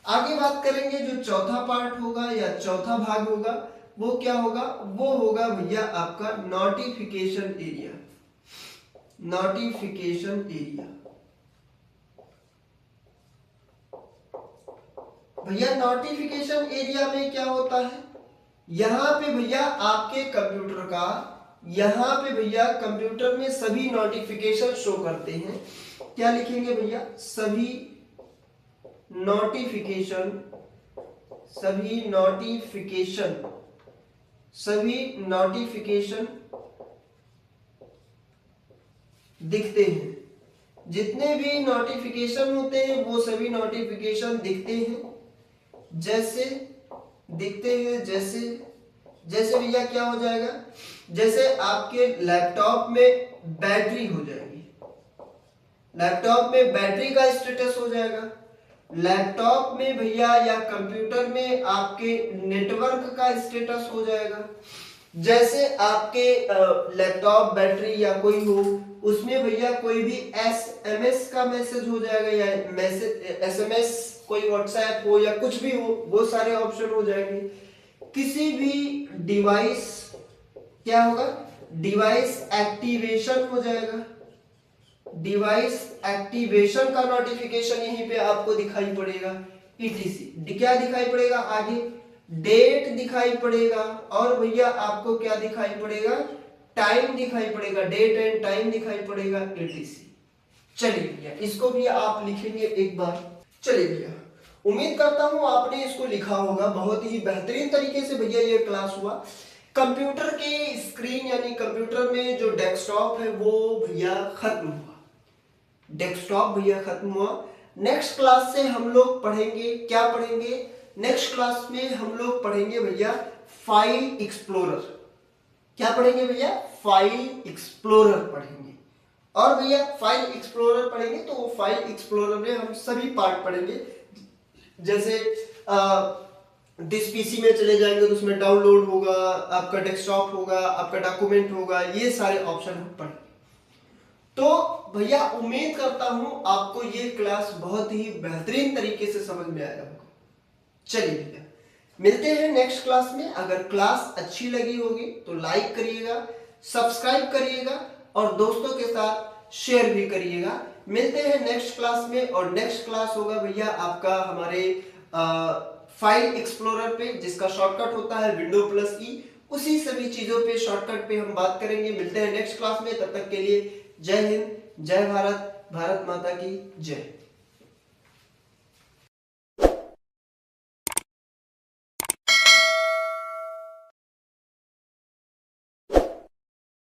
आगे बात करेंगे जो चौथा पार्ट होगा या चौथा भाग होगा वो क्या होगा, वो होगा भैया आपका नोटिफिकेशन एरिया। भैया नोटिफिकेशन एरिया में क्या होता है, यहां पे भैया आपके कंप्यूटर में सभी नोटिफिकेशन शो करते हैं। क्या लिखेंगे भैया, सभी नोटिफिकेशन दिखते हैं। जितने भी नोटिफिकेशन होते हैं वो सभी नोटिफिकेशन दिखते हैं। जैसे भैया क्या हो जाएगा, जैसे आपके लैपटॉप में बैटरी हो जाएगी, लैपटॉप में बैटरी का स्टेटस हो जाएगा। लैपटॉप में भैया या कंप्यूटर में आपके नेटवर्क का स्टेटस हो जाएगा। जैसे आपके लैपटॉप बैटरी या कोई हो उसमें भैया कोई भी एसएमएस का मैसेज हो जाएगा, या एसएमएस कोई व्हाट्सएप हो या कुछ भी हो, वो सारे ऑप्शन हो जाएंगे। किसी भी डिवाइस क्या होगा, डिवाइस एक्टिवेशन हो जाएगा। डिवाइस एक्टिवेशन का नोटिफिकेशन यहीं पे आपको दिखाई पड़ेगा। ईटीसी क्या दिखाई पड़ेगा, आगे डेट दिखाई पड़ेगा, और भैया आपको क्या दिखाई पड़ेगा, टाइम दिखाई पड़ेगा, डेट एंड टाइम दिखाई पड़ेगा, ईटीसी। चलिए भैया इसको भी आप लिखेंगे एक बार। चलिए भैया उम्मीद करता हूं आपने इसको लिखा होगा, बहुत ही बेहतरीन तरीके से भैया ये क्लास हुआ। कंप्यूटर की स्क्रीन यानी कंप्यूटर में जो डेस्कटॉप है वो भैया खत्म हुआ, डेस्कटॉप भैया खत्म हुआ। नेक्स्ट क्लास से हम लोग पढ़ेंगे, क्या पढ़ेंगे, नेक्स्ट क्लास में हम लोग पढ़ेंगे भैया फाइल एक्सप्लोरर। क्या पढ़ेंगे भैया, फाइल एक्सप्लोरर पढ़ेंगे। और भैया फाइल एक्सप्लोरर पढ़ेंगे तो वो फाइल एक्सप्लोरर में हम सभी पार्ट पढ़ेंगे। जैसे दिस पीसी में चले जाएंगे तो उसमें डाउनलोड होगा, आपका डेस्कटॉप होगा, आपका डॉक्यूमेंट होगा, ये सारे ऑप्शन हम पढ़ेंगे। तो भैया उम्मीद करता हूं आपको ये क्लास बहुत ही बेहतरीन तरीके से समझ में आया होगा। चलिए भैया मिलते हैं नेक्स्ट क्लास में। अगर क्लास अच्छी लगी होगी तो लाइक करिएगा, सब्सक्राइब करिएगा और दोस्तों के साथ शेयर भी करिएगा। मिलते हैं नेक्स्ट क्लास में, और नेक्स्ट क्लास होगा भैया आपका हमारे फाइल एक्सप्लोरर पे, जिसका शॉर्टकट होता है विंडो प्लस ई। उसी सभी चीजों पे, शॉर्टकट पे हम बात करेंगे। मिलते हैं नेक्स्ट क्लास में, तब तक के लिए जय हिंद, जय भारत, भारत माता की जय।